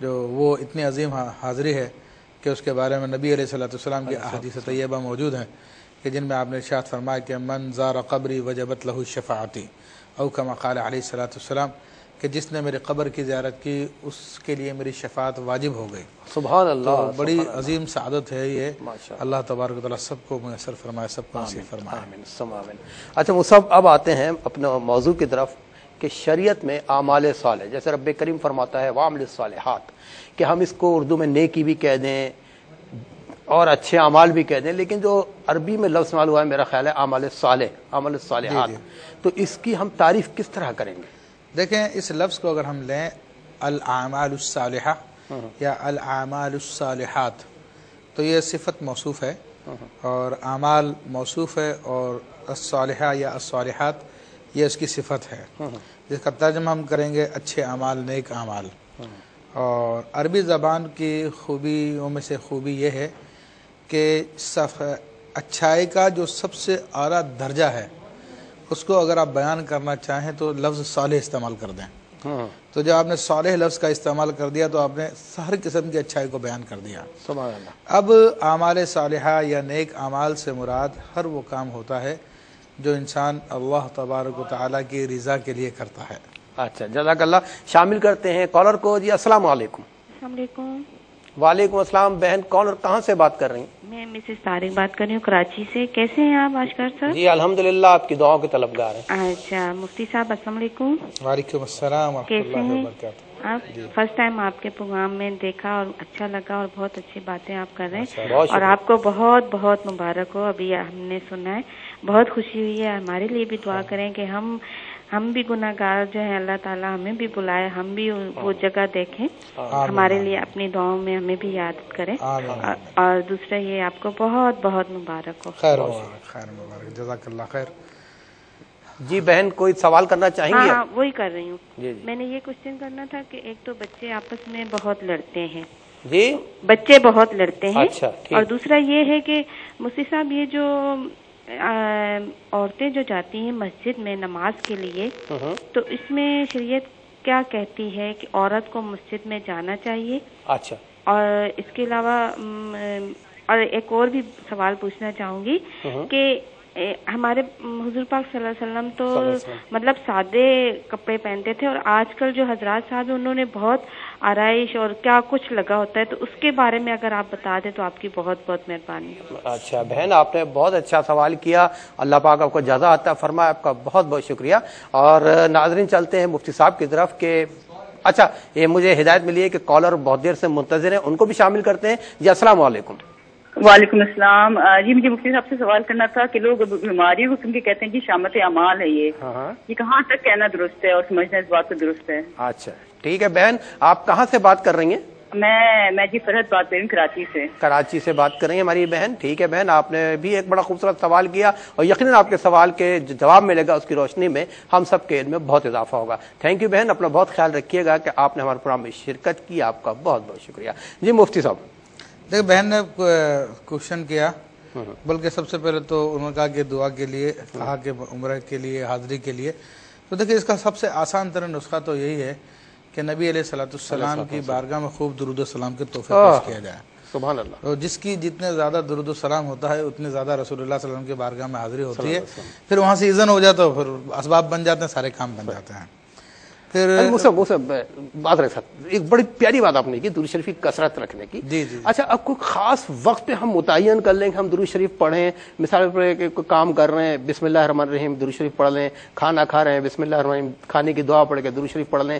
جو وہ اتنی عظیم حاضری ہے کہ اس کے بارے میں نبی علیہ الصلوۃ والسلام کی احادیث طیبہ موجود ہیں کہ جن میں آپ نے ارشاد فرمایا کہ من زار قبری وجبت لہ شفاعتی، او کما قال علیہ الصلوۃ والسلام کہ جس نے میرے قبر کی زیارت کی اس کے لیے میری شفاعت واجب ہو گئی۔ سبحان اللہ، تو بڑی عظیم سعادت ہے یہ، اللہ تبارک و تعالیٰ سب کو میسر فرمائے، سب کو نصیب فرمائے۔ آمین۔ اچھا مصعب، اب آتے ہیں اپنے موضوع کی طرف کہ شریعت میں اعمال صالح، جیسے رب کریم فرماتا ہے وَعَمِلُ الصَّالِحَاتِ، کہ ہم اس کو اردو میں نیکی بھی کہہ دیں اور اچھے اعمال بھی کہہ دیں، لیکن جو عربی میں لفظ استعمال ہوا ہے میرا خیال ہے اعمال صالح، اعمال الصالحات، تو اس کی ہم تعریف کس طرح کریں گے؟ دیکھیں اس لفظ کو اگر ہم لیں الاعمال الصالحہ یا الاعمال الصالحات، تو یہ صفت موصوف ہے اور اعمال موصوف ہے، اور الصالحہ یا الصالحات یہ اس کی صفت ہے، جس کا ترجمہ ہم کریں گے اچھے اعمال، نیک اعمال۔ اور عربی زبان کی خوبیوں میں سے خوبی یہ ہے کہ اچھائی کا جو سب سے اعلیٰ درجہ ہے اس کو اگر آپ بیان کرنا چاہیں تو لفظ صالح استعمال کر دیں، تو جب آپ نے صالح لفظ کا استعمال کر دیا تو آپ نے ہر قسم کی اچھائی کو بیان کر دیا۔ سبحان اللہ۔ اب اعمال صالحہ یا نیک اعمال سے مراد ہر وہ کام ہوتا ہے جو انسان اللہ تبارک و تعالیٰ کی رضا کے لیے کرتا ہے۔ اچھا، جزاک اللہ۔ شامل کرتے ہیں کالر کو۔ جی السلام علیکم۔ السلام علیکم۔ وعلیکم السلام بہن، کون اور کہاں سے بات کر رہی ہیں؟ میں مسز طارق بات کر رہی ہوں کراچی سے۔ کیسے ہیں آپ اشکر سر؟ جی الحمدللہ، آپ کی دعاؤں کے طلبگار ہیں۔ اچھا مفتی صاحب السلام علیکم۔ وعلیکم السلام ورحمۃ کیسے اللہ ہیں وبرکاتہ۔ آپ؟ فرسٹ ٹائم آپ کے پروگرام میں دیکھا اور اچھا لگا، اور بہت اچھی باتیں آپ کر رہے ہیں، بہت اور آپ کو بہت بہت مبارک ہو۔ ابھی ہم نے سنا ہے، بہت خوشی ہوئی ہے۔ ہمارے لیے بھی دعا کریں کہ ہم بھی گناہ گار جو ہیں، اللہ تعالیٰ ہمیں بھی بلائے، ہم بھی وہ جگہ دیکھیں، ہمارے لیے اپنی دعاؤں میں ہمیں بھی یاد کریں۔ اور دوسرا یہ آپ کو بہت بہت مبارک ہو۔ خیر مبارک، جزاک اللہ خیر۔ جی بہن، کوئی سوال کرنا چاہیں گے؟ ہاں وہی کر رہی ہوں۔ میں نے یہ کوشچن کرنا تھا کہ ایک تو بچے آپس میں بہت لڑتے ہیں، جی بچے بہت لڑتے ہیں، اچھا، اور دوسرا یہ ہے کہ مفتی صاحب یہ جو عورتیں جو جاتی ہیں مسجد میں نماز کے لیے، تو اس میں شریعت کیا کہتی ہے کہ عورت کو مسجد میں جانا چاہیے؟ اچھا، اور اس کے علاوہ اور ایک اور بھی سوال پوچھنا چاہوں گی کہ ہمارے حضور پاک صلی اللہ علیہ وسلم تو مطلب سادے کپڑے پہنتے تھے، اور آج کل جو حضرات صاحب انہوں نے بہت آرائش اور کیا کچھ لگا ہوتا ہے، تو اس کے بارے میں اگر آپ بتا دیں تو آپ کی بہت بہت مہربانی۔ اچھا بہن، آپ نے بہت اچھا سوال کیا، اللہ پاک آپ کو جزا عطا فرمائے، آپ کا بہت بہت شکریہ۔ اور ناظرین چلتے ہیں مفتی صاحب کی طرف کہ اچھا یہ مجھے ہدایت ملی ہے کہ کالر بہت دیر سے منتظر ہیں، ان کو بھی شامل کرتے ہیں۔ جی السلام علیکم۔ وعلیکم السلام۔ جی مجھے مفتی صاحب سے سوال کرنا تھا کہ لوگ بیماری کو کیونکہ کہتے ہیں جی شامت اعمال ہے، یہ کہاں تک کہنا درست ہے اور سمجھنا اس بات کو درست ہے؟ اچھا ٹھیک ہے بہن، آپ کہاں سے بات کر رہی ہیں؟ میں جی فرحت بات کر رہی ہوں کراچی سے۔ کراچی سے بات کر رہی ہیں ہماری بہن، ٹھیک ہے بہن، آپ نے بھی ایک بڑا خوبصورت سوال کیا، اور یقیناً آپ کے سوال کے جواب ملے گا، اس کی روشنی میں ہم سب کے علم میں بہت اضافہ ہوگا۔ تھینک یو بہن، اپنا بہت خیال رکھیے گا کہ آپ نے ہمارے پروگرام میں شرکت کی، آپ کا بہت بہت شکریہ۔ جی مفتی صاحب، دیکھ بہن نے کوشچن کیا، بلکہ سب سے پہلے تو انہوں نے کہا کہ دعا کے لیے، کہا کہ عمرہ کے لیے، حاضری کے لیے، تو دیکھیں اس کا سب سے آسان ترین نسخہ تو یہی ہے کہ نبی علیہ الصلوۃ والسلام کی بارگاہ میں خوب درود و سلام کے تحفے پیش کیا جائے۔ سبحان اللہ۔ تو جس کی جتنے زیادہ درود و سلام ہوتا ہے اتنے زیادہ رسول اللہ صلی اللہ علیہ وسلم کی بارگاہ میں حاضری ہوتی ہے، پھر وہاں سے اذن ہو جاتا ہے، پھر اسباب بن جاتے ہیں، سارے کام بن جاتے ہیں۔ پھر بات رکھ سکتے، ایک بڑی پیاری بات آپ نے کی، درود شریف کی کثرت رکھنے کی۔ جی جی۔ اچھا، اب کوئی خاص وقت پہ ہم متعین کر لیں کہ ہم درود شریف پڑھیں، مثال پر کوئی کام کر رہے ہیں بسم اللہ الرحمن الرحیم درود شریف پڑھ لیں، کھانا کھا رہے ہیں بسم اللہ الرحمن الرحیم کھانے کی دعا پڑھ کے درود شریف پڑھ لیں،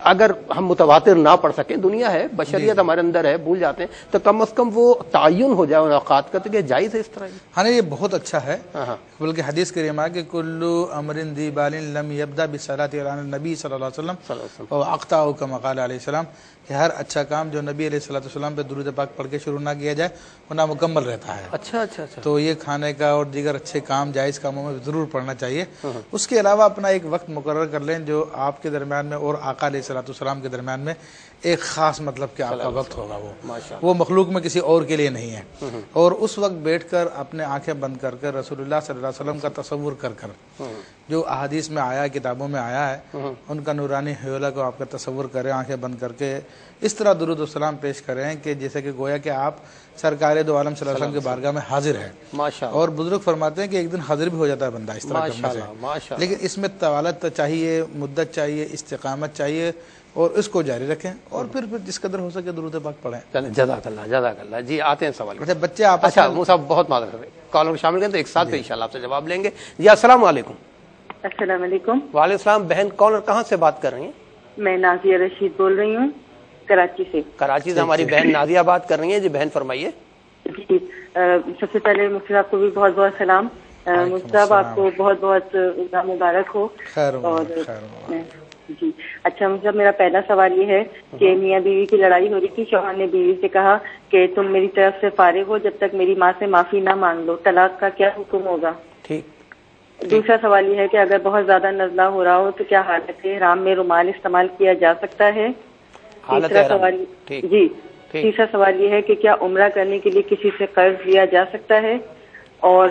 اگر ہم متواتر نہ پڑھ سکیں، دنیا ہے، بشریت ہمارے اندر ہے، بھول جاتے ہیں، تو کم از کم وہ تعین ہو جائے اوقات کا، تو کہ جائز ہے اس طرح؟ ہاں یہ بہت اچھا ہے، بلکہ حدیث کے رما کہ کلو امر ذی بال لم یبدا بصلاۃ علی النبی صلی اللہ علیہ وسلم واقطعہ کما قال علیہ السلام، کہ ہر اچھا کام جو نبی علیہ الصلوۃ والسلام پہ درود پاک پڑھ کے شروع نہ کیا جائے وہ نامکمل رہتا ہے۔ اچھا اچھا اچھا۔ تو یہ کھانے کا اور دیگر اچھے کام جائز کاموں میں ضرور پڑھنا چاہیے۔ اس کے علاوہ اپنا ایک وقت مقرر کر لیں جو آپ کے درمیان میں اور آقا علیہ الصلوۃ والسلام کے درمیان میں ایک خاص مطلب کہ آپ کا وقت ہوگا، وہ مخلوق میں کسی اور کے لیے نہیں ہے. اور اس وقت بیٹھ کر اپنے آنکھیں بند کر کر رسول اللہ صلی اللہ علیہ وسلم کا تصور کر کر، جو احادیث میں آیا ہے، کتابوں میں آیا ہے، ان کا نورانی حیولہ کو آپ کا تصور کریں آنکھیں بند کر کے، اس طرح درود و سلام پیش کریں کہ جیسے کہ گویا کہ آپ سرکار دو عالم صلی اللہ علیہ وسلم کے بارگاہ میں حاضر ہے. اور بزرگ فرماتے ہیں کہ ایک دن حاضر بھی ہو جاتا ہے بندہ اس طرح کرنے سے، لیکن اس میں طوالت چاہیے، مدت چاہیے، استقامت چاہیے، اور اس کو جاری رکھیں اور پھر جس قدر ہو سکے درود پاک پڑھیں. جزاک اللہ. جی آتے ہیں سوال. اچھا بچے آپس اچھا صاحب بہت معذرت ہے، کالر کو شامل کریں تو ایک ساتھ انشاءاللہ آپ سے جواب لیں گے. جی السلام علیکم. السلام علیکم. وعلیکم السلام. بہن کون اور کہاں سے بات کر رہی ہیں؟ میں نازیہ رشید بول رہی ہوں، کراچی سے. کراچی سے ہماری بہن نازیہ بات کر رہی ہیں. جی بہن فرمائیے. جی سب سے پہلے مفتی صاحب کو بھی بہت بہت سلام. مفتی صاحب آپ کو بہت بہت مبارک ہو. اور جی اچھا مطلب میرا پہلا سوال یہ ہے کہ میاں بیوی کی لڑائی ہو رہی تھی، شوہر نے بیوی سے کہا کہ تم میری طرف سے فارغ ہو جب تک میری ماں سے معافی نہ مانگ لو، طلاق کا کیا حکم ہوگا؟ ٹھیک. دوسرا سوال یہ ہے کہ اگر بہت زیادہ نزلہ ہو رہا ہو تو کیا حالت احرام میں رومال استعمال کیا جا سکتا ہے؟ تیسرا سوال یہ ہے کہ کیا عمرہ کرنے کے لیے کسی سے قرض لیا جا سکتا ہے؟ اور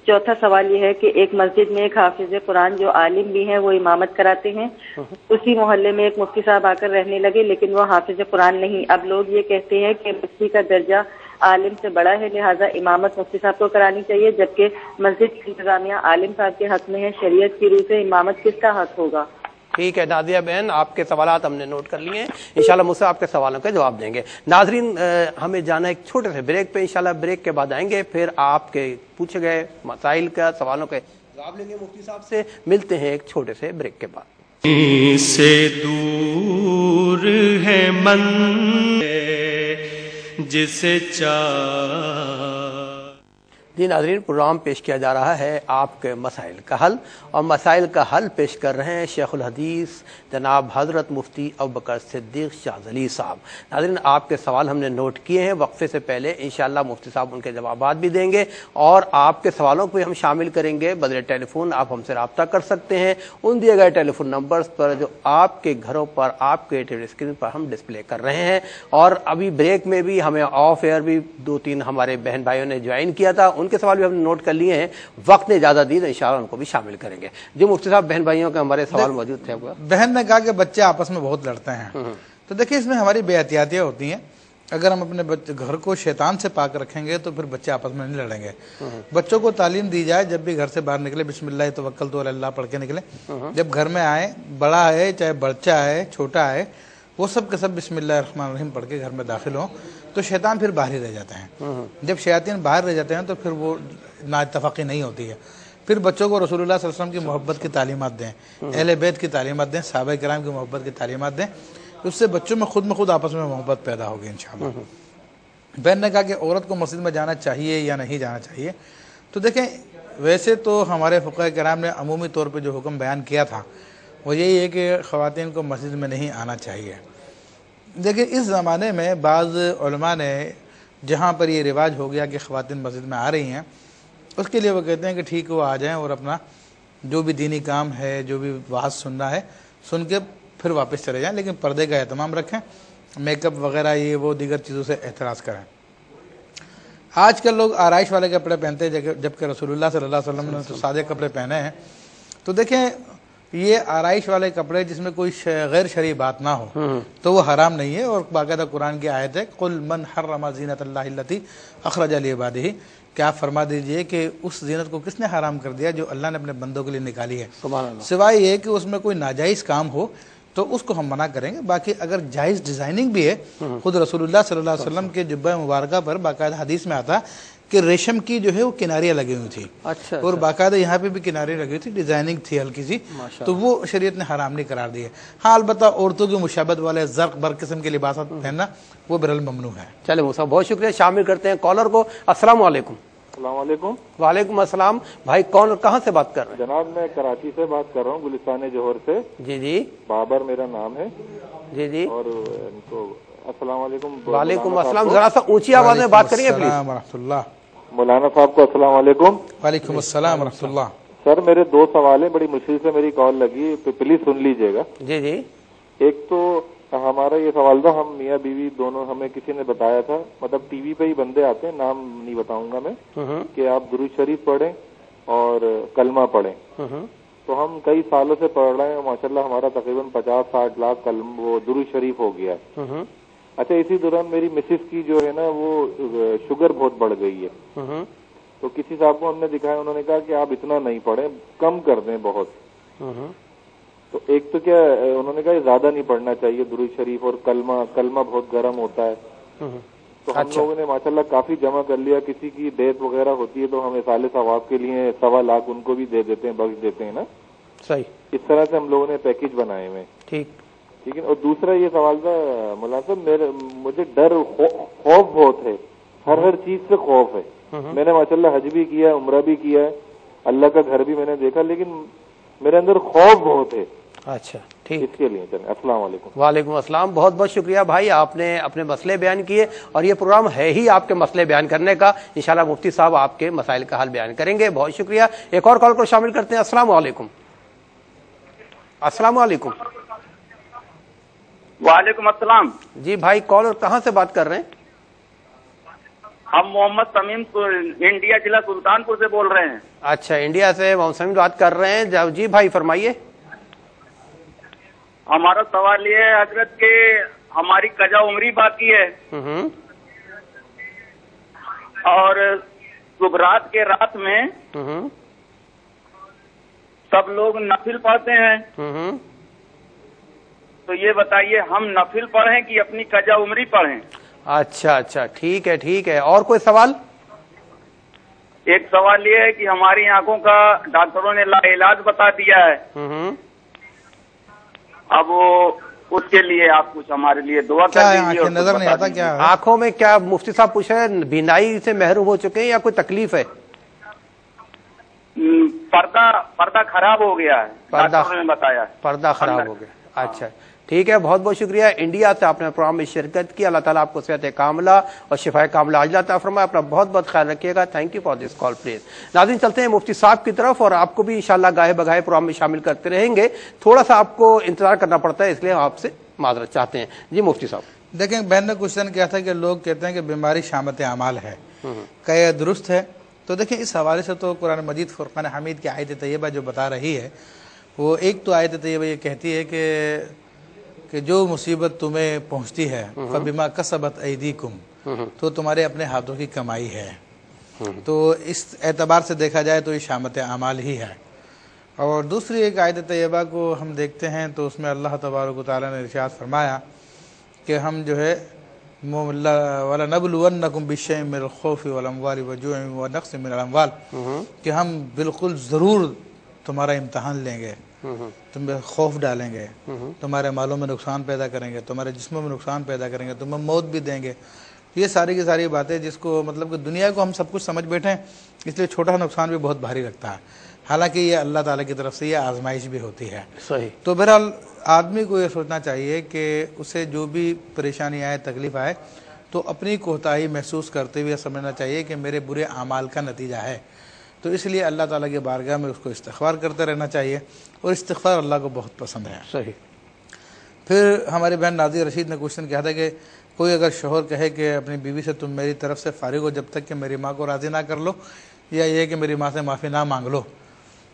چوتھا سوال یہ ہے کہ ایک مسجد میں ایک حافظ قرآن جو عالم بھی ہیں وہ امامت کراتے ہیں، اسی محلے میں ایک مفتی صاحب آ کر رہنے لگے لیکن وہ حافظ قرآن نہیں. اب لوگ یہ کہتے ہیں کہ مفتی کا درجہ عالم سے بڑا ہے لہٰذا امامت مفتی صاحب کو کرانی چاہیے، جبکہ مسجد کی انتظامیہ عالم صاحب کے حق میں ہے. شریعت کی روح سے امامت کس کا حق ہوگا؟ ٹھیک ہے نازیہ بہن، آپ کے سوالات ہم نے نوٹ کر لیے ہیں، انشاءاللہ مجھ سے آپ کے سوالوں کا جواب دیں گے. ناظرین ہمیں جانا ایک چھوٹے سے بریک پہ، انشاءاللہ بریک کے بعد آئیں گے، پھر آپ کے پوچھے گئے مسائل کا سوالوں کے جواب لیں گے مفتی صاحب سے. ملتے ہیں ایک چھوٹے سے بریک کے بعد. سے دور ہے من جسے جی ناظرین، پروگرام پیش کیا جا رہا ہے آپ کے مسائل کا حل، اور مسائل کا حل پیش کر رہے ہیں شیخ الحدیث جناب حضرت مفتی ابوبکر صدیق شاذلی صاحب. ناظرین آپ کے سوال ہم نے نوٹ کیے ہیں، وقفے سے پہلے انشاءاللہ مفتی صاحب ان کے جوابات بھی دیں گے اور آپ کے سوالوں کو بھی ہم شامل کریں گے. بدر ٹیلی فون آپ ہم سے رابطہ کر سکتے ہیں ان دیے گئے ٹیلی فون نمبرز پر جو آپ کے گھروں پر آپ کے ٹی وی اسکرین پر ہم ڈسپلے کر رہے ہیں. اور ابھی بریک میں بھی ہمیں آف ایئر بھی 2-3 ہمارے بہن بھائیوں نے جوائن کیا تھا، ان کے سوال بھی ہم نے نوٹ کر لیے ہیں، وقت نے اجازت دی تو انشاءاللہ ان کو بھی شامل کریں گے. جی مفتی صاحب بہن بھائیوں کے ہمارے سوال موجود تھے. بہن نے کہا کہ بچے آپس میں بہت لڑتے ہیں، تو دیکھیں اس میں ہماری بے احتیاطیاں ہوتی ہیں. اگر ہم اپنے گھر کو شیطان سے پاک رکھیں گے تو پھر بچے آپس میں نہیں لڑیں گے. بچوں کو تعلیم دی جائے جب بھی گھر سے باہر نکلے بسم اللہ توکلت علی اللہ پڑھ کے نکلے. جب گھر میں آئے، بڑا ہے چاہے بچہ ہے چھوٹا ہے، وہ سب کے سب بسم اللہ الرحمن الرحیم پڑھ کے گھر میں داخل ہوں تو شیطان پھر باہر ہی رہ جاتے ہیں. جب شیاطین باہر رہ جاتے ہیں تو پھر وہ نا اتفاقی نہیں ہوتی ہے. پھر بچوں کو رسول اللہ صلی اللہ علیہ وسلم کی محبت کی تعلیمات دیں، اہل بیت کی تعلیمات دیں، صحابہ کرام کی محبت کی تعلیمات دیں، اس سے بچوں میں خود آپس میں محبت پیدا ہوگی انشاءاللہ. بہن نے کہا کہ عورت کو مسجد میں جانا چاہیے یا نہیں جانا چاہیے. تو دیکھیں ویسے تو ہمارے فقہاء کرام نے عمومی طور پہ جو حکم بیان کیا تھا وہ یہی ہے کہ خواتین کو مسجد میں نہیں آنا چاہیے. دیکھیں اس زمانے میں بعض علماء نے جہاں پر یہ رواج ہو گیا کہ خواتین مسجد میں آ رہی ہیں، اس کے لیے وہ کہتے ہیں کہ ٹھیک ہے وہ آ جائیں اور اپنا جو بھی دینی کام ہے، جو بھی وعظ سننا ہے سن کے پھر واپس چلے جائیں، لیکن پردے کا اہتمام رکھیں، میک اپ وغیرہ یہ وہ دیگر چیزوں سے احتراز کریں. آج کل لوگ آرائش والے کپڑے پہنتے ہیں جبکہ رسول اللہ صلی اللہ علیہ وسلم نے تو سادے کپڑے پہنے ہیں. تو دیکھیں یہ آرائش والے کپڑے جس میں کوئی غیر شرعی بات نہ ہو تو وہ حرام نہیں ہے. اور باقاعدہ قرآن کی آیت ہے قل من حرم زینت اللہ التی اخرج لعبادہ، کہ آپ فرما دیجئے کہ اس زینت کو کس نے حرام کر دیا جو اللہ نے اپنے بندوں کے لیے نکالی ہے، سوائے یہ کہ اس میں کوئی ناجائز کام ہو تو اس کو ہم منع کریں گے. باقی اگر جائز ڈیزائننگ بھی ہے، خود رسول اللہ صلی اللہ علیہ وسلم کے جبہ مبارکہ پر باقاعدہ حدیث میں آتا کہ ریشم کی جو ہے وہ کناریاں لگی ہوئی تھی، اور باقاعدہ یہاں پہ بھی کناری لگی ہوئی تھی، ڈیزائننگ تھی ہلکی سی، تو وہ شریعت نے حرام نہیں قرار دی ہے. ہاں البتہ عورتوں کی مشابہت والے زرق بر قسم کے لباسات پہننا وہ برل ممنوع ہے. چلے موسیٰ بہت شکریہ. شامل کرتے ہیں کالر کو. السلام علیکم. السلام علیکم. وعلیکم السلام. بھائی کون اور کہاں سے بات کر رہے ہیں؟ جناب میں کراچی سے بات کر رہا ہوں، گلستان جوہر سے. جی بابر میرا نام ہے. جی اور ان کو السلام علیکم. وعلیکم السلام. ذرا سا اونچی آواز میں بات کریے پلیز. ورحمۃ اللہ. مولانا صاحب کو السلام علیکم. وعلیکم السلام ورحمۃ اللہ. سر میرے 2 سوال ہیں، بڑی مشکل سے میری کال لگی، پلیز سن لیجیے گا. جی. ایک تو ہمارا یہ سوال تھا، ہم میاں بیوی دونوں، ہمیں کسی نے بتایا تھا، مطلب ٹی وی پہ ہی بندے آتے ہیں، نام نہیں بتاؤں گا میں، کہ آپ درود شریف پڑھیں اور کلمہ پڑھیں. تو ہم کئی سالوں سے پڑھ رہے ہیں، ماشاءاللہ ہمارا تقریباً 50-60 لاکھ وہ درود شریف ہو گیا. اچھا، اسی دوران میری مسز کی جو ہے نا وہ شوگر بہت بڑھ گئی ہے. تو کسی صاحب کو ہم نے دکھایا، انہوں نے کہا کہ آپ اتنا نہیں پڑھیں، کم کر دیں بہت. تو ایک تو کیا انہوں نے کہا زیادہ نہیں پڑھنا چاہیے درود شریف، اور کلمہ بہت گرم ہوتا ہے. تو ہم لوگوں نے ماشاءاللہ کافی جمع کر لیا. کسی کی ڈیتھ وغیرہ ہوتی ہے تو ہم اصال ثواب کے لیے 1.25 لاکھ ان کو بھی دے دیتے ہیں، بخش دیتے ہیں نا. صحیح. اس طرح سے ہم لوگوں نے پیکج بنائے ہوئے. ٹھیک ہے. اور دوسرا یہ سوال تھا مولانا صاحب، مجھے ڈر خوف بہت ہے، ہر چیز سے خوف ہے. میں نے ماشاءاللہ حج بھی کیا ہے، عمرہ بھی کیا ہے، اللہ کا گھر بھی میں نے دیکھا، لیکن میرے اندر خوف بہت ہے. اچھا ٹھیک. اس کے لیے چلیں. السلام علیکم. وعلیکم السلام. بہت بہت شکریہ بھائی، آپ نے اپنے مسئلے بیان کیے، اور یہ پروگرام ہے ہی آپ کے مسئلے بیان کرنے کا. انشاءاللہ مفتی صاحب آپ کے مسائل کا حل بیان کریں گے. بہت شکریہ. ایک اور کال کو شامل کرتے ہیں. السلام علیکم. السلام علیکم. وعلیکم السلام. جی بھائی، کال اور کہاں سے بات کر رہے ہیں؟ ہم محمد تمیم انڈیا ضلع سلطان پور سے بول رہے ہیں. اچھا، انڈیا سے محمد تمیم بات کر رہے ہیں. جی بھائی فرمائیے. ہمارا سوال یہ ہے حضرت کہ ہماری قضا عمری باقی ہے، اور صبحات کے رات میں سب لوگ نفل پڑھتے ہیں. تو یہ بتائیے ہم نفل پڑھیں کہ اپنی قضا عمری پڑھیں؟ اچھا اچھا، ٹھیک ہے ٹھیک ہے. اور کوئی سوال؟ ایک سوال یہ ہے کہ ہماری آنکھوں کا ڈاکٹروں نے لا علاج بتا دیا ہے، اب وہ اس کے لیے آپ کچھ ہمارے لیے دعا کر دیجیے. نظر نہیں آتا کیا آنکھوں میں؟ کیا مفتی صاحب پوچھ رہے ہیں بینائی سے محروم ہو چکے ہیں یا کوئی تکلیف ہے؟ پردہ خراب ہو گیا ہے، ڈاکٹروں نے بتایا. پردہ خراب ہو گیا. اچھا ٹھیک ہے. بہت بہت شکریہ. انڈیا سے آپ نے پروگرام میں شرکت کی. اللہ تعالیٰ آپ کو صحت کاملہ اور شفا کاملہ عاجلہ عطا فرمائے. اپنا بہت بہت خیال رکھیے گا. Thank you for this call please. ناظرین چلتے ہیں مفتی صاحب کی طرف، اور آپ کو بھی انشاءاللہ گاہے بگاہے پروگرام میں شامل کرتے رہیں گے. تھوڑا سا آپ کو انتظار کرنا پڑتا ہے، اس لیے ہم آپ سے معذرت چاہتے ہیں. جی مفتی صاحب. دیکھیں، بہن نے کوشچن کیا تھا کہ لوگ کہتے ہیں کہ بیماری شامت اعمال ہے، کیا یہ درست ہے؟ تو دیکھیں، اس حوالے سے تو قرآن مجید فرقان حمید کی آیت طیبہ جو بتا رہی ہے، وہ ایک تو آیت طیبہ یہ کہتی ہے کہ جو مصیبت تمہیں پہنچتی ہے فبما کسبت ایدیکم، تو تمہارے اپنے ہاتھوں کی کمائی ہے. تو اس اعتبار سے دیکھا جائے تو یہ شامت اعمال ہی ہے. اور دوسری ایک آیت طیبہ کو ہم دیکھتے ہیں تو اس میں اللہ تبارک و تعالیٰ نے ارشاد فرمایا کہ ہم جو ہے وَلَنَبْلُوَنَّكُمْ بِالشَّيْءٍ مِّنَ الْخَوْفِ وَالْأَمْوَالِ وَالْجُوعِ وَنَقْصٍ مِّنَ الْأَمْوَالِ، کہ ہم بالکل ضرور تمہارا امتحان لیں گے، تمہیں خوف ڈالیں گے، تمہارے مالوں میں نقصان پیدا کریں گے، تمہارے جسموں میں نقصان پیدا کریں گے، تمہیں موت بھی دیں گے. یہ ساری کی ساری باتیں جس کو مطلب کہ دنیا کو ہم سب کچھ سمجھ بیٹھے ہیں، اس لیے چھوٹا نقصان بھی بہت بھاری لگتا ہے، حالانکہ یہ اللہ تعالیٰ کی طرف سے یہ آزمائش بھی ہوتی ہے. صحیح. تو بہرحال آدمی کو یہ سوچنا چاہیے کہ اسے جو بھی پریشانی آئے، تکلیف آئے، تو اپنی کوتاہی محسوس کرتے ہوئے سمجھنا چاہیے کہ میرے برے اعمال کا نتیجہ ہے. تو اس لیے اللہ تعالیٰ کے بارگاہ میں اس کو استغفار کرتے رہنا چاہیے، اور استغفار اللہ کو بہت پسند ہے. صحیح. پھر ہماری بہن نازیہ رشید نے کوشچن کیا تھا کہ کوئی اگر شوہر کہے کہ اپنی بیوی سے تم میری طرف سے فارغ ہو جب تک کہ میری ماں کو راضی نہ کر لو، یا یہ کہ میری ماں سے معافی نہ مانگ لو،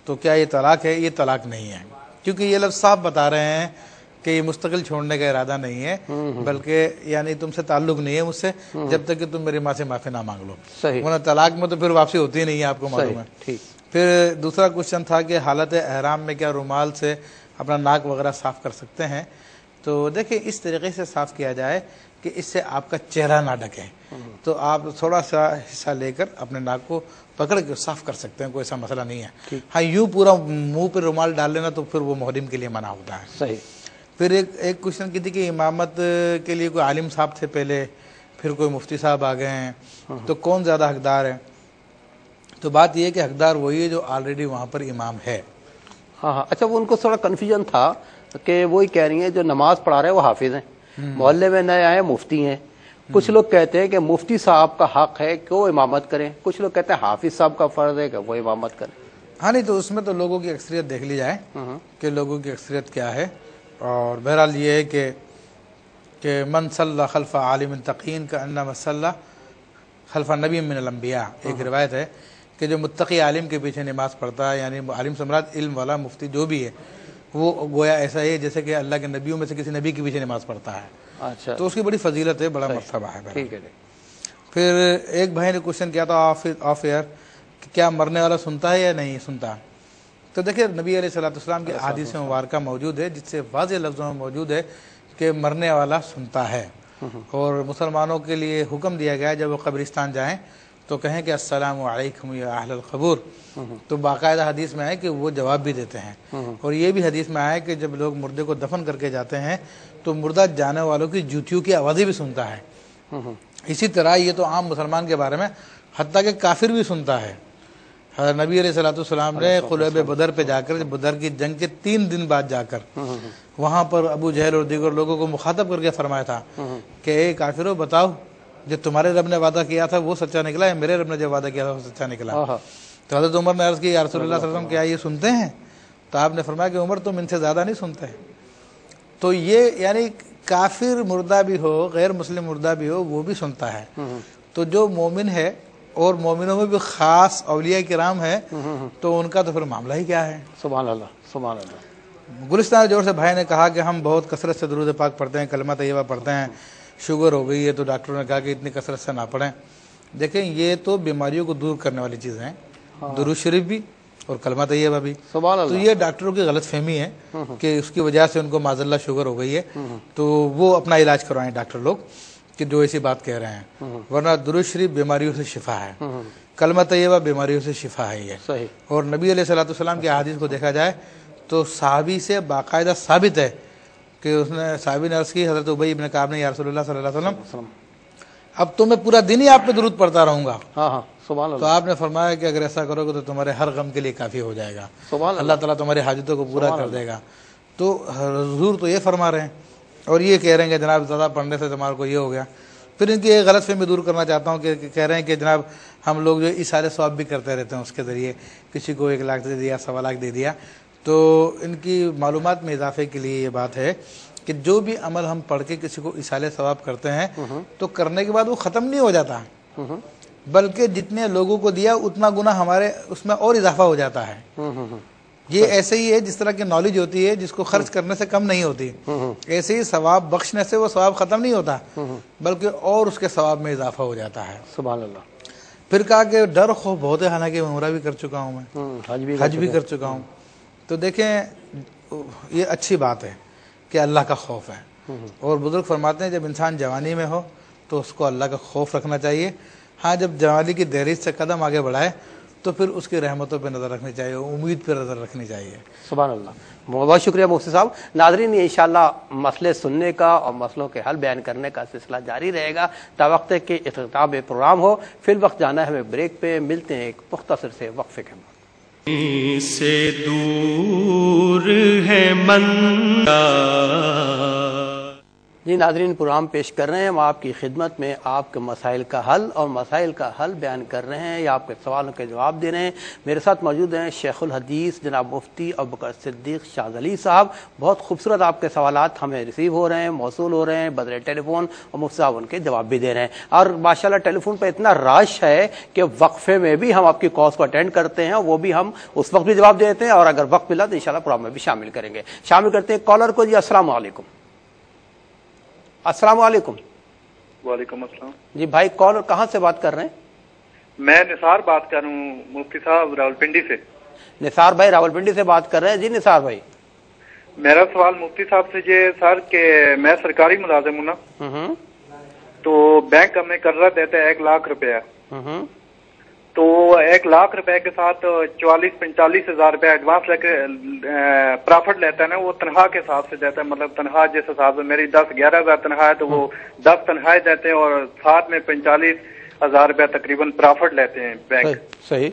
تو کیا یہ طلاق ہے؟ یہ طلاق نہیں ہے، کیونکہ یہ لفظ صاف بتا رہے ہیں کہ یہ مستقل چھوڑنے کا ارادہ نہیں ہے، بلکہ یعنی تم سے تعلق نہیں ہے مجھ سے جب تک کہ تم میری ماں سے معافی نہ مانگ لو. ورنہ طلاق میں تو پھر واپسی ہوتی نہیں ہے، آپ کو معلوم ہے. پھر دوسرا کوشچن تھا کہ حالت احرام میں کیا رومال سے اپنا ناک وغیرہ صاف کر سکتے ہیں؟ تو دیکھیں، اس طریقے سے صاف کیا جائے کہ اس سے آپ کا چہرہ نہ ڈھکے. تو آپ تھوڑا سا حصہ لے کر اپنے ناک کو پکڑ کے صاف کر سکتے ہیں، کوئی ایسا مسئلہ نہیں ہے. ہاں، یوں پورا منہ پہ رومال ڈال لینا تو پھر وہ محرم کے لیے منع ہوتا ہے. صحیح. پھر ایک کوشچن کی تھی کہ امامت کے لیے کوئی عالم صاحب تھے پہلے، پھر کوئی مفتی صاحب آ گئے ہیں، تو کون زیادہ حقدار ہے؟ تو بات یہ ہے کہ حقدار وہی ہے جو آلریڈی وہاں پر امام ہے. ہاں. اچھا، وہ ان کو تھوڑا کنفیوژن تھا کہ وہی کہہ رہی ہیں جو نماز پڑھا رہے ہیں وہ حافظ ہیں، محلے میں نئے آئے مفتی ہیں. کچھ لوگ کہتے ہیں کہ مفتی صاحب کا حق ہے کہ وہ امامت کریں، کچھ لوگ کہتے ہیں حافظ صاحب کا فرض ہے کہ وہ امامت کریں. ہاں نہیں، تو اس میں تو لوگوں کی اکثریت دیکھ لی جائے کہ لوگوں کی اکثریت کیا ہے. اور بہرحال یہ ہے کہ کہ من صلی خلف عالم تقین کا انما صلی خلف نبی من الانبیاء، ایک روایت ہے کہ جو متقی عالم کے پیچھے نماز پڑھتا ہے، یعنی عالم سے مراد علم والا مفتی جو بھی ہے، وہ گویا ایسا ہے جیسے کہ اللہ کے نبیوں میں سے کسی نبی کے پیچھے نماز پڑھتا ہے. اچھا، تو اس کی بڑی فضیلت ہے، بڑا مرتبہ ہے. ٹھیک ہے. پھر ایک بھائی نے کوشچن کیا تھا آف ایئر کہ کیا مرنے والا سنتا ہے یا نہیں سنتا. تو دیکھیں نبی علیہ الصلوۃ والسلام کی احادیث مبارکہ موجود ہے جس سے واضح لفظوں میں موجود ہے کہ مرنے والا سنتا ہے. اور مسلمانوں کے لیے حکم دیا گیا جب وہ قبرستان جائیں تو کہیں کہ السلام علیکم یا اہل القبور. تو باقاعدہ حدیث میں آئے کہ وہ جواب بھی دیتے ہیں. اور یہ بھی حدیث میں آئے کہ جب لوگ مردے کو دفن کر کے جاتے ہیں تو مردہ جانے والوں کی جوتیوں کی آوازیں بھی سنتا ہے. اسی طرح یہ تو عام مسلمان کے بارے میں، حتیٰ کہ کافر بھی سنتا ہے. نبی علیہ الصلوۃ والسلام نے قلعہ بدر پہ جا کر، بدر کی جنگ کے 3 دن بعد جا کر وہاں پر ابو جہل اور دیگر لوگوں کو مخاطب کر کے فرمایا تھا کہ اے کافروں، بتاؤ جو تمہارے رب نے وعدہ کیا تھا وہ سچا نکلا ہے، میرے رب نے جو وعدہ کیا تھا وہ سچا نکلا. تو حضرت عمر نے عرض کی یا رسول اللہ صلی اللہ علیہ وسلم کیا یہ سنتے ہیں؟ تو آپ نے فرمایا کہ عمر تم ان سے زیادہ نہیں سنتے. تو یہ یعنی کافر مردہ بھی ہو، غیر مسلم مردہ بھی ہو، وہ بھی سنتا ہے. تو جو مومن ہے اور مومنوں میں بھی خاص اولیاء کرام ہے تو ان کا تو پھر معاملہ ہی کیا ہے. سبحان اللہ، سبحان اللہ. گلستان جوڑ سے بھائی نے کہا کہ ہم بہت کثرت سے درود پاک پڑھتے ہیں، کلمہ طیبہ پڑھتے ہیں، شوگر ہو گئی ہے تو ڈاکٹروں نے کہا کہ اتنی کثرت سے نہ پڑھیں. دیکھیں یہ تو بیماریوں کو دور کرنے والی چیزیں ہیں، درود شریف بھی اور کلمہ طیبہ بھی. سبحان اللہ. تو یہ ڈاکٹروں کی غلط فہمی ہے کہ اس کی وجہ سے ان کو معاذ اللہ شوگر ہو گئی ہے تو وہ اپنا علاج کروائیں ڈاکٹر لوگ کہ جو ایسی بات کہہ رہے ہیں. ورنہ درود شریف بیماریوں سے شفا ہے، کلمہ طیبہ بیماریوں سے شفا ہے. یہ صحیح. اور نبی علیہ الصلوۃ والسلام کی احادیث کو دیکھا جائے تو صحابی سے باقاعدہ ثابت ہے کہ اس نے صحابی نے عرض کی حضرت ابی بن کعب نے یا رسول اللہ صلی اللہ علیہ وسلم اب تو میں پورا دن ہی آپ پہ درود پڑھتا رہوں گا. ہاں سبحان اللہ. تو آپ نے فرمایا کہ اگر ایسا کرو گے تو تمہارے ہر غم کے لیے کافی ہو جائے گا، سبحان اللہ تعالیٰ تمہاری حاجتوں کو پورا کر دے گا. تو حضور تو یہ فرما رہے ہیں اور یہ کہہ رہے ہیں کہ جناب زیادہ پڑھنے سے تمہارے کو یہ ہو گیا. پھر ان کی ایک غلط فہمی دور کرنا چاہتا ہوں کہ کہہ رہے ہیں کہ جناب ہم لوگ جو ایثار ثواب بھی کرتے رہتے ہیں اس کے ذریعے، کسی کو 1 لاکھ دے دیا، 1.25 لاکھ دے دیا. تو ان کی معلومات میں اضافے کے لیے یہ بات ہے کہ جو بھی عمل ہم پڑھ کے کسی کو ایثار ثواب کرتے ہیں تو کرنے کے بعد وہ ختم نہیں ہو جاتا، بلکہ جتنے لوگوں کو دیا اتنا گناہ ہمارے اس میں اور اضافہ ہو جاتا ہے. یہ ایسے ہی ہے جس طرح کی نالج ہوتی ہے جس کو خرچ کرنے سے کم نہیں ہوتی، ایسے ہی ثواب بخشنے سے وہ ثواب ختم نہیں ہوتا بلکہ اور اس کے ثواب میں اضافہ ہو جاتا ہے. سبحان اللہ. پھر کہا کہ ڈر خوف بہت ہے، حالانکہ میں عمرہ بھی کر چکا ہوں، میں حج بھی کر چکا ہوں. تو دیکھیں یہ اچھی بات ہے کہ اللہ کا خوف ہے. اور بزرگ فرماتے ہیں جب انسان جوانی میں ہو تو اس کو اللہ کا خوف رکھنا چاہیے. ہاں جب جوانی کی دہلیز سے قدم آگے بڑھائے تو پھر اس کی رحمتوں پہ نظر رکھنی چاہیے، امید پہ نظر رکھنی چاہیے. سبحان اللہ. بہت شکریہ مفتی صاحب. ناظرین انشاءاللہ مسئلے سننے کا اور مسئلوں کے حل بیان کرنے کا سلسلہ جاری رہے گا تا وقت کہ اختتام پروگرام ہو. فی الوقت جانا ہے ہمیں بریک پہ. ملتے ہیں ایک مختصر سے وقفے کے بعد. سے دور ہے مندا. جی ناظرین پروگرام پیش کر رہے ہیں ہم آپ کی خدمت میں، آپ کے مسائل کا حل اور مسائل کا حل بیان کر رہے ہیں یا آپ کے سوالوں کے جواب دے رہے ہیں. میرے ساتھ موجود ہیں شیخ الحدیث جناب مفتی ابوبکر صدیق شاذلی صاحب. بہت خوبصورت آپ کے سوالات ہمیں ریسیو ہو رہے ہیں، موصول ہو رہے ہیں بدرے ٹیلی فون، اور مفتی صاحب ان کے جواب بھی دے رہے ہیں. اور ماشاءاللہ ٹیلی فون پہ اتنا رش ہے کہ وقفے میں بھی ہم آپ کی کالس کو اٹینڈ کرتے ہیں، وہ بھی ہم اس وقت بھی جواب دیتے ہیں اور اگر وقت ملا تو انشاءاللہ پروگرام میں بھی شامل کریں گے. شامل کرتے ہیں کالر کو. جی السلام علیکم. السلام علیکم. وعلیکم السلام. جی بھائی کون اور کہاں سے بات کر رہے ہیں؟ میں نثار بات کر رہا ہوں مفتی صاحب راولپنڈی سے. نثار بھائی راولپنڈی سے بات کر رہے ہیں. جی نثار بھائی میرا سوال مفتی صاحب سے یہ سر کہ میں سرکاری ملازم ہوں نا، تو بینک ہمیں قرضہ دیتا ہے 1 لاکھ روپیہ. تو 1 لاکھ روپے کے ساتھ 44-45 ہزار روپے ایڈوانس لے کے پرافٹ لیتا ہے نا، وہ تنخواہ کے حساب سے دیتا ہے. مطلب تنخواہ جس حساب سے میری 10-11 ہزار تنخواہ ہے تو وہ 10 تنخواہیں دیتے ہیں اور ساتھ میں 45 ہزار روپے تقریباً پرافٹ لیتے ہیں بینک. صحیح.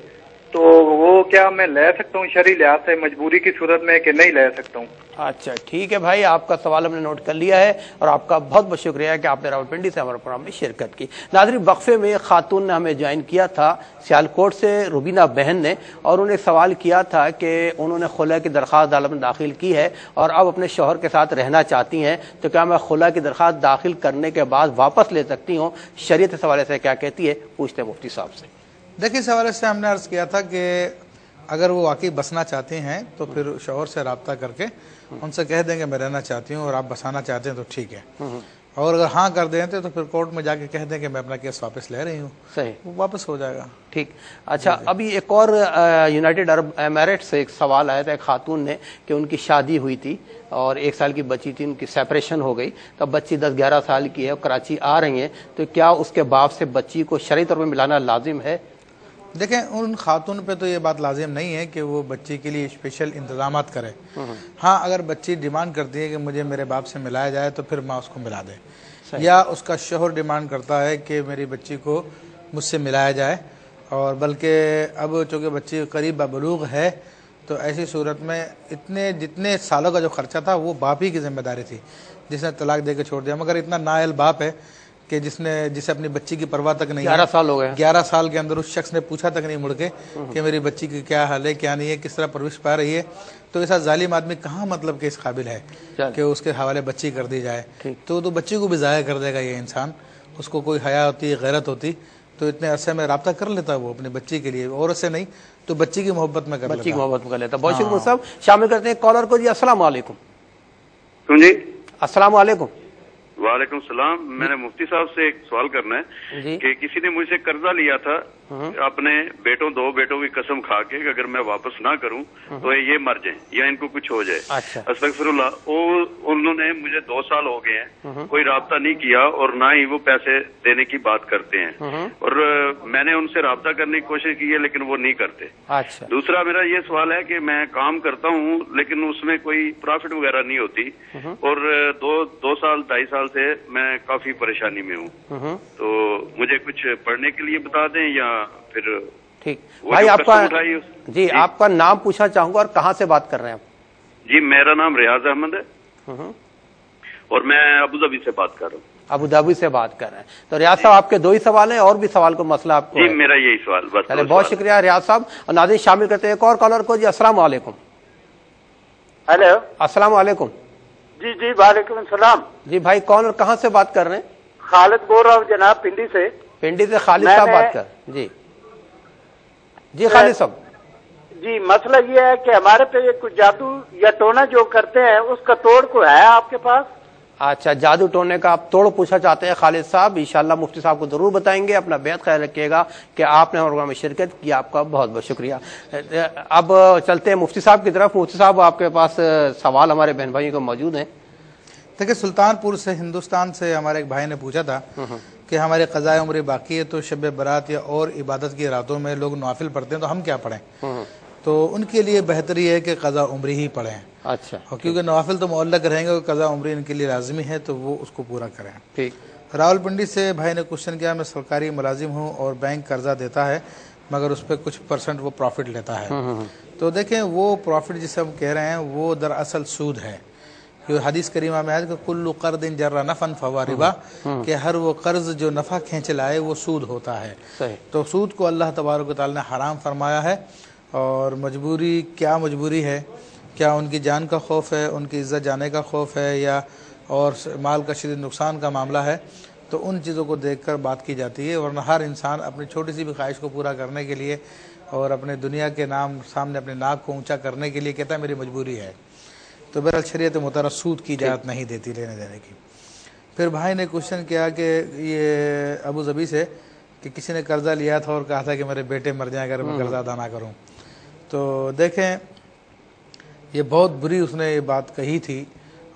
تو وہ کیا میں لے سکتا ہوں شرعی لحاظ سے مجبوری کی صورت میں کہ نہیں لے سکتا ہوں؟ اچھا ٹھیک ہے بھائی، آپ کا سوال ہم نے نوٹ کر لیا ہے اور آپ کا بہت بہت شکریہ کہ آپ نے راولپنڈی سے ہمارے پروگرام میں شرکت کی۔ ناظرین، وقفے میں خاتون نے ہمیں جوائن کیا تھا سیالکوٹ سے، روبینہ بہن نے، اور انہوں نے سوال کیا تھا کہ انہوں نے خلع کی درخواست عدالت میں داخل کی ہے اور اب اپنے شوہر کے ساتھ رہنا چاہتی ہیں، تو کیا میں خلع کی درخواست داخل کرنے کے بعد واپس لے سکتی ہوں؟ شریعت اس حوالے سے کیا کہتی ہے، پوچھتے ہیں مفتی صاحب سے۔ دیکھیے، اس حوالے سے ہم نے عرض کیا تھا کہ اگر وہ واقعی بسنا چاہتے ہیں تو پھر شوہر سے رابطہ کر کے ان سے کہہ دیں کہ میں رہنا چاہتی ہوں اور آپ بسانا چاہتے ہیں تو ٹھیک ہے، اور اگر ہاں کر دیں تو پھر کورٹ میں جا کے کہہ دیں کہ میں اپنا کیس واپس لے رہی ہوں، صحیح، وہ واپس ہو جائے گا۔ ٹھیک، اچھا ابھی ایک اور یونائٹڈ عرب ایمریٹ سے ایک سوال آیا تھا ایک خاتون نے کہ ان کی شادی ہوئی تھی اور 1 سال کی بچی تھی، ان کی سیپریشن ہو گئی، تب بچی 10-11 سال کی ہے، کراچی آ رہی ہیں، تو کیا اس کے باپ سے بچی کو شرعی طور پر ملانا لازم ہے؟ دیکھیں، ان خاتون پہ تو یہ بات لازم نہیں ہے کہ وہ بچی کے لیے اسپیشل انتظامات کرے۔ ہاں، اگر بچی ڈیمانڈ کرتی ہے کہ مجھے میرے باپ سے ملایا جائے تو پھر ماں اس کو ملا دے، یا اس کا شوہر ڈیمانڈ کرتا ہے کہ میری بچی کو مجھ سے ملایا جائے، اور بلکہ اب چونکہ بچی قریب بلوغ ہے تو ایسی صورت میں جتنے سالوں کا جو خرچہ تھا وہ باپ ہی کی ذمہ داری تھی جس نے طلاق دے کے چھوڑ دیا، مگر اتنا نااہل باپ ہے کہ جسے اپنی بچی کی پرواہ تک نہیں، 11 سال ہو گئے، 11 سال کے اندر اس شخص نے پوچھا تک نہیں مڑ کے کہ میری بچی کی کیا حال ہے، کیا نہیں ہے، کس طرح پرورش پا رہی ہے، تو ایسا ظالم آدمی کہاں مطلب کہ اس قابل ہے کہ اس کے حوالے بچی کر دی جائے، تو بچی کو بھی ضائع کر دے گا یہ انسان۔ اس کو کوئی حیا ہوتی، غیرت ہوتی تو اتنے عرصے میں رابطہ کر لیتا وہ اپنی بچی کے لیے، اور سے نہیں تو بچی کی محبت میں کر لیتا، بچی کی محبت میں کر لیتا۔ بہت شکریہ صاحب، شامل کرتے ہیں کالر کو۔ جی السلام علیکم۔ جی السلام علیکم۔ وعلیکم السلام، میں نے مفتی صاحب سے ایک سوال کرنا ہے کہ کسی نے مجھ سے قرضہ لیا تھا اپنے دو بیٹوں کی قسم کھا کے کہ اگر میں واپس نہ کروں تو یہ مر جائیں یا ان کو کچھ ہو جائے، استغفر اللہ، انہوں نے مجھے 2 سال ہو گئے ہیں کوئی رابطہ نہیں کیا اور نہ ہی وہ پیسے دینے کی بات کرتے ہیں، اور میں نے ان سے رابطہ کرنے کی کوشش کی ہے لیکن وہ نہیں کرتے۔ دوسرا میرا یہ سوال ہے کہ میں کام کرتا ہوں لیکن اس میں کوئی پروفٹ وغیرہ نہیں ہوتی، اور 2 سال 2.5 سال سے میں کافی پریشانی میں ہوں، تو مجھے کچھ پڑھنے کے لیے بتا دیں یا پھر۔ ٹھیک بھائی، آپ کا جی آپ کا نام پوچھنا چاہوں گا اور کہاں سے بات کر رہے ہیں آپ؟ جی میرا نام ریاض احمد ہے اور میں ابوظہبی سے بات کر رہا ہوں۔ ابوظہبی سے بات کر رہے ہیں، تو ریاض صاحب آپ کے 2 ہی سوال ہیں اور بھی سوال کو مسئلہ آپ کو؟ جی میرا یہی سوال بس۔ بہت شکریہ ریاض صاحب، اور ناظرین شامل کرتے ہیں ایک اور کالر کو۔ جی السلام علیکم۔ ہیلو، السلام علیکم۔ جی وعلیکم السلام۔ جی بھائی کون اور کہاں سے بات کر رہے ہیں؟ خالد بول رہا ہوں جناب، پنڈی سے۔ پنڈی سے خالد صاحب بات کر جی خالد صاحب۔ جی مسئلہ یہ ہے کہ ہمارے پہ یہ کچھ جادو یا ٹونا جو کرتے ہیں اس کا توڑ کو ہے آپ کے پاس؟ اچھا، جادو ٹونے کا آپ توڑ پوچھنا چاہتے ہیں خالد صاحب، انشاءاللہ مفتی صاحب کو ضرور بتائیں گے۔ اپنا بیعت خیال رکھیے گا کہ آپ نے پروگرام میں شرکت کی، آپ کا بہت بہت شکریہ۔ اب چلتے ہیں مفتی صاحب کی طرف۔ مفتی صاحب آپ کے پاس سوال ہمارے بہن بھائیوں کو موجود ہیں۔ دیکھیں، سلطان پور سے ہندوستان سے ہمارے ایک بھائی نے پوچھا تھا کہ ہمارے قضاء عمر باقی ہے تو شب برات یا اور عبادت کی راتوں میں لوگ نوافل پڑھتے ہیں تو ہم کیا پڑھیں؟ تو ان کے لیے بہتری ہے کہ قضاء عمری ہی پڑھیں۔ اچھا، اور کیونکہ نوافل تو معلق رہیں گے اور قضاء عمری ان کے لیے لازمی ہے تو وہ اس کو پورا کریں۔ ٹھیک۔ راولپنڈی سے بھائی نے کوشچن کیا، میں سرکاری ملازم ہوں اور بینک قرضہ دیتا ہے مگر اس پہ کچھ % وہ پروفٹ لیتا ہے، تو دیکھیں وہ پروفٹ جسے ہم کہہ رہے ہیں وہ دراصل سود ہے۔ حدیث کریمہ میں ہے کہ کل قرض جر نفعا فہو ربا، کہ ہر وہ قرض جو نفع کھینچ لائے وہ سود ہوتا ہے۔ تو سود کو اللہ تبارک و تعالی نے حرام فرمایا ہے، اور مجبوری کیا مجبوری ہے؟ کیا ان کی جان کا خوف ہے، ان کی عزت جانے کا خوف ہے، یا اور مال کا شدید نقصان کا معاملہ ہے؟ تو ان چیزوں کو دیکھ کر بات کی جاتی ہے، ورنہ ہر انسان اپنی چھوٹی سی بھی خواہش کو پورا کرنے کے لیے اور اپنے دنیا کے نام سامنے اپنے ناک کو اونچا کرنے کے لیے کہتا ہے میری مجبوری ہے۔ تو بہرحال شریعت محترمہ سود کی اجازت نہیں دیتی لینے دینے کی۔ پھر بھائی نے کوشچن کیا کہ یہ ابوظہبی سے کہ کسی نے قرضہ لیا تھا اور کہا تھا کہ میرے بیٹے مر جائیں اگر میں قرضہ ادا نہ کروں، تو دیکھیں یہ بہت بری اس نے یہ بات کہی تھی،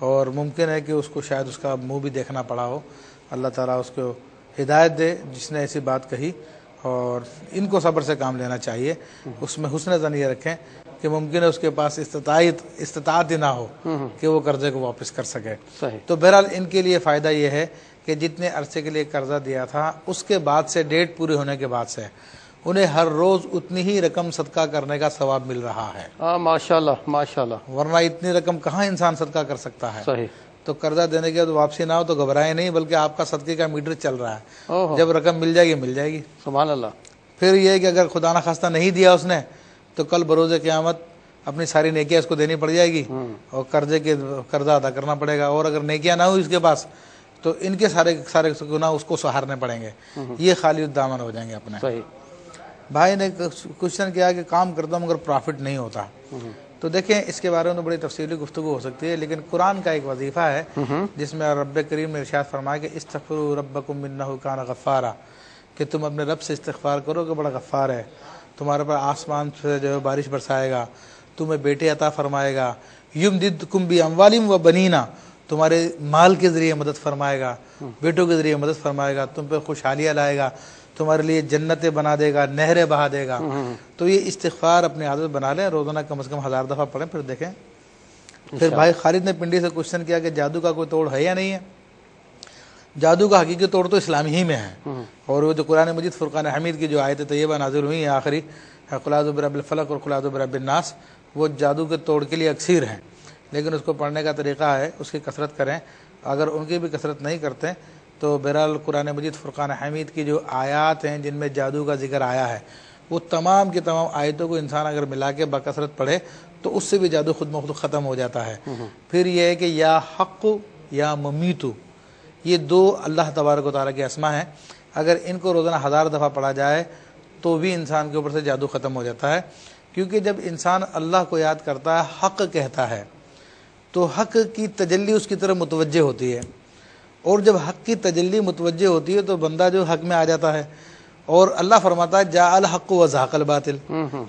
اور ممکن ہے کہ اس کو شاید اس کا منہ بھی دیکھنا پڑا ہو۔ اللہ تعالیٰ اس کو ہدایت دے جس نے ایسی بات کہی، اور ان کو صبر سے کام لینا چاہیے، اس میں حسن ظن یہ رکھیں کہ ممکن ہے اس کے پاس استطاعت ہی نہ ہو کہ وہ قرضے کو واپس کر سکے۔ تو بہرحال ان کے لیے فائدہ یہ ہے کہ جتنے عرصے کے لیے قرضہ دیا تھا اس کے بعد سے ڈیٹ پوری ہونے کے بعد سے انہیں ہر روز اتنی ہی رقم صدقہ کرنے کا ثواب مل رہا ہے۔ ماشاءاللہ ماشاءاللہ، ورنہ اتنی رقم کہاں انسان صدقہ کر سکتا ہے؟ صحیح۔ تو قرضہ دینے کے بعد واپسی نہ ہو تو گھبرائے نہیں، بلکہ آپ کا صدقے کا میٹر چل رہا ہے، جب رقم مل جائے گی مل جائے گی۔ سبحان اللہ۔ پھر یہ کہ اگر خدا نخواستہ نہیں دیا اس نے تو کل بروز قیامت اپنی ساری نیکیاں اس کو دینی پڑ جائے گی اور قرضہ ادا کرنا پڑے گا، اور اگر نیکیاں نہ ہوئی اس کے پاس تو ان کے سارے گناہ اس کو سہارنے پڑیں گے، یہ خالی الدامن ہو جائیں گے اپنے۔ صحیح۔ بھائی نے کوشچن کیا کہ کام کرتا ہوں مگر پرافٹ نہیں ہوتا، تو دیکھیں اس کے بارے میں بڑی تفصیلی گفتگو ہو سکتی ہے، لیکن قرآن کا ایک وظیفہ ہے جس میں رب کریم نے ارشاد فرمایا کہ استغفروا ربکم انہ کان غفارا، کہ تم اپنے رب سے استغفار کرو کہ بڑا غفار ہے، تمہارے پر آسمان سے جو ہے بارش برسائے گا، تمہیں بیٹے عطا فرمائے گا، یمددکم باموال و بنینا، تمہارے مال کے ذریعے مدد فرمائے گا، بیٹوں کے ذریعے مدد فرمائے گا، تم پہ خوشحالیاں لائے گا، تمہارے لیے جنتیں بنا دے گا، نہریں بہا دے گا۔ تو یہ استغفار اپنی عادت بنا لیں، روزانہ کم از کم 1000 دفعہ پڑھیں، پھر دیکھیں۔ پھر بھائی خالد نے پنڈی سے کوشچن کیا کہ جادو کا کوئی توڑ ہے یا نہیں ہے؟ جادو کا حقیقی طور تو اسلام ہی میں ہے، اور وہ جو قرآن مجید فرقان حمید کی جو آیت طیبہ نازل ہوئی ہیں آخری، قل اعوذ برب الفلق اور قل اعوذ برب الناس، وہ جادو کے توڑ کے لیے اکثیر ہیں، لیکن اس کو پڑھنے کا طریقہ ہے اس کی کثرت کریں، اگر ان کی بھی کثرت نہیں کرتے تو بہرحال قرآن مجید فرقان حمید کی جو آیات ہیں جن میں جادو کا ذکر آیا ہے وہ تمام کی تمام آیتوں کو انسان اگر ملا کے بکثرت پڑھے تو اس سے بھی جادو خود بخود ختم ہو جاتا ہے۔ پھر یہ ہے کہ یا حق یا ممیتو، یہ دو اللہ تبارک و تعالیٰ کے اسما ہیں، اگر ان کو روزانہ 1000 دفعہ پڑھا جائے تو بھی انسان کے اوپر سے جادو ختم ہو جاتا ہے، کیونکہ جب انسان اللہ کو یاد کرتا ہے، حق کہتا ہے، تو حق کی تجلی اس کی طرف متوجہ ہوتی ہے، اور جب حق کی تجلی متوجہ ہوتی ہے تو بندہ جو حق میں آ جاتا ہے، اور اللہ فرماتا ہے جاء الحق وزهق الباطل،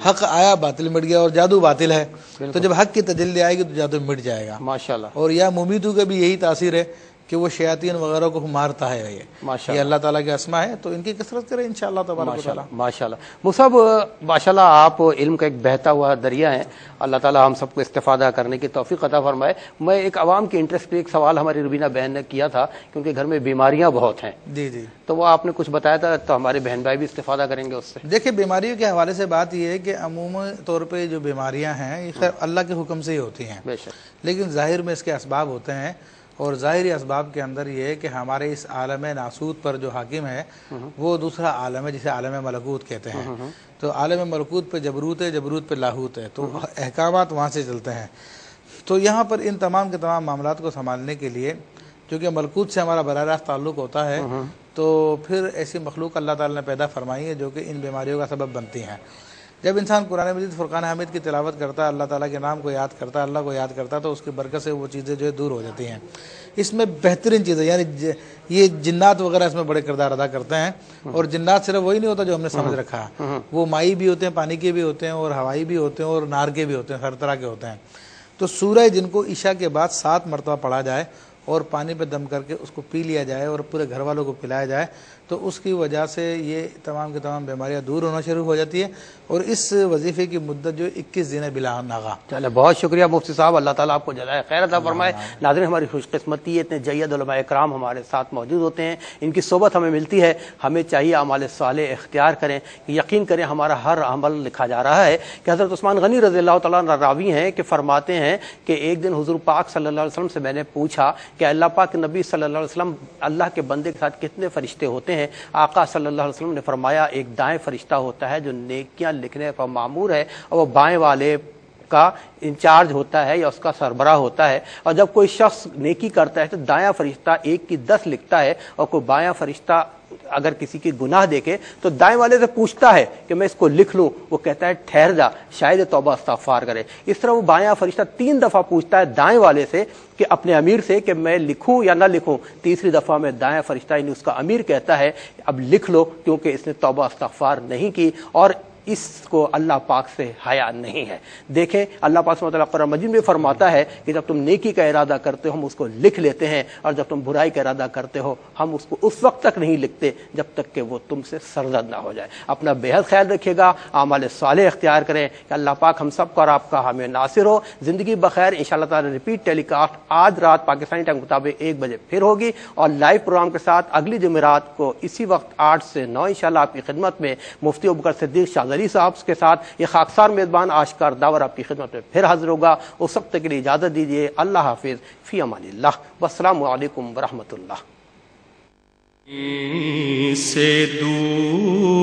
حق آیا باطل مٹ گیا، اور جادو باطل ہے، تو جب حق کی تجلی آئے گی تو جادو مٹ جائے گا ماشاءاللہ۔ اور یا ممیتو کا بھی یہی تاثیر ہے کہ وہ شیاطین وغیرہ کو مارتا ہے، یہ اللہ تعالیٰ کے اسما ہے، تو ان کی کثرت کریں انشاءاللہ تبارک و تعالیٰ۔ ماشاءاللہ مصعب، ماشاءاللہ آپ علم کا ایک بہتا ہوا دریا ہیں، اللہ تعالیٰ ہم سب کو استفادہ کرنے کی توفیق عطا فرمائے۔ میں ایک عوام کی انٹرسٹ پہ ایک سوال ہماری روبینہ بہن نے کیا تھا کہ ان کے گھر میں بیماریاں بہت ہیں، جی تو وہ آپ نے کچھ بتایا تھا، تو ہمارے بہن بھائی بھی استفادہ کریں گے اس سے۔ دیکھیں بیماریوں کے حوالے سے بات یہ ہے کہ عمومی طور پہ جو بیماریاں ہیں یہ خیر اللہ کے حکم سے ہی ہوتی ہیں، بے شک، لیکن ظاہر میں اس کے اسباب ہوتے ہیں، اور ظاہری اسباب کے اندر یہ ہے کہ ہمارے اس عالم ناسوت پر جو حاکم ہے وہ دوسرا عالم ہے جسے عالم ملکوت کہتے ہیں، تو عالم ملکوت پہ جبروت ہے، جبروت پہ لاہوت ہے، تو احکامات وہاں سے چلتے ہیں۔ تو یہاں پر ان تمام کے تمام معاملات کو سنبھالنے کے لیے چونکہ ملکوت سے ہمارا براہ راست تعلق ہوتا ہے، تو پھر ایسی مخلوق اللہ تعالیٰ نے پیدا فرمائی ہے جو کہ ان بیماریوں کا سبب بنتی ہیں۔ جب انسان قرآن مجید فرقان حمید کی تلاوت کرتا ہے، اللہ تعالیٰ کے نام کو یاد کرتا ہے، اللہ کو یاد کرتا ہے، تو اس کی برکت سے وہ چیزیں جو ہے دور ہو جاتی ہیں۔ اس میں بہترین چیزیں یعنی یہ جنات وغیرہ اس میں بڑے کردار ادا کرتے ہیں، اور جنات صرف وہی نہیں ہوتا جو ہم نے سمجھ رکھا ہے، وہ مائی بھی ہوتے ہیں، پانی کے بھی ہوتے ہیں، اور ہوائی بھی ہوتے ہیں، اور نار کے بھی ہوتے ہیں، ہر طرح کے ہوتے ہیں۔ تو سورہ جن کو عشاء کے بعد 7 مرتبہ پڑھا جائے اور پانی پہ دم کر کے اس کو پی لیا جائے اور پورے گھر والوں کو پلایا جائے تو اس کی وجہ سے یہ تمام کی تمام بیماریاں دور ہونا شروع ہو جاتی ہے، اور اس وظیفے کی مدت جو 21 دن ہے بلا ناغا۔ چلے بہت شکریہ مفتی صاحب، اللہ تعالیٰ آپ کو جزائے خیر عطا فرمائے۔ ناظرین، ہماری خوش قسمتی ہے اتنے جید علماء اکرام ہمارے ساتھ موجود ہوتے ہیں، ان کی صحبت ہمیں ملتی ہے، ہمیں چاہیے اعمال صالح اختیار کریں، یقین کریں ہمارا ہر عمل لکھا جا رہا ہے۔ کہ حضرت عثمان غنی رضی اللہ تعالیٰ عنہ راوی ہیں کہ فرماتے ہیں کہ ایک دن حضور پاک صلی اللہ علیہ وسلم سے میں نے پوچھا کہ اللہ پاک نبی صلی اللہ علیہ وسلم اللہ کے بندے کے ساتھ کتنے فرشتے ہوتے ہیں؟ آقا صلی اللہ علیہ وسلم نے فرمایا ایک دائیں فرشتہ ہوتا ہے جو نیکیاں لکھنے پر مامور ہے، اور وہ بائیں والے کا انچارج ہوتا ہے یا اس کا سربراہ ہوتا ہے، اور جب کوئی شخص نیکی کرتا ہے تو دایاں فرشتہ 1 کی 10 لکھتا ہے، اور کوئی بایاں فرشتہ اگر کسی کی گناہ دیکھے تو دائیں والے سے پوچھتا ہے کہ میں اس کو لکھ لوں، وہ کہتا ہے ٹھہر جا، شاید توبہ استغفار کرے۔ اس طرح وہ بایاں فرشتہ 3 دفعہ پوچھتا ہے دائیں والے سے کہ اپنے امیر سے کہ میں لکھوں یا نہ لکھوں، تیسری دفعہ میں دائیں فرشتہ یعنی اس کا امیر کہتا ہے اب لکھ لو، کیونکہ اس نے توبہ استغفار نہیں کی۔ اور اس کو اللہ پاک سے حیا نہیں ہے۔ دیکھیں اللہ پاک سبحانہ وتعالیٰ قرآن مجید میں فرماتا ہے کہ جب تم نیکی کا ارادہ کرتے ہو ہم اس کو لکھ لیتے ہیں، اور جب تم برائی کا ارادہ کرتے ہو ہم اس کو اس وقت تک نہیں لکھتے جب تک کہ وہ تم سے سرزد نہ ہو جائے۔ اپنا بے حد خیال رکھیے گا، اعمال صالح اختیار کریں کہ اللہ پاک ہم سب کو اور آپ کا حامی ناصر ہو۔ زندگی بخیر، انشاءاللہ تعالی ریپیٹ ٹیلی کاسٹ آج رات پاکستانی ٹائم کے مطابق 1 بجے پھر ہوگی، اور لائیو پروگرام کے ساتھ اگلی جمعرات کو اسی وقت 8 سے 9 انشاءاللہ آپ کی خدمت میں مفتی ابوبکر صدیق شاذلی صاحب کے ساتھ یہ خاکسار میزبان آشکار داور آپ کی خدمت میں پھر حاضر ہوگا۔ اس وقت کے لیے اجازت دیجیے، اللہ حافظ، فی امان اللہ، والسلام علیکم ورحمۃ اللہ۔ سے دور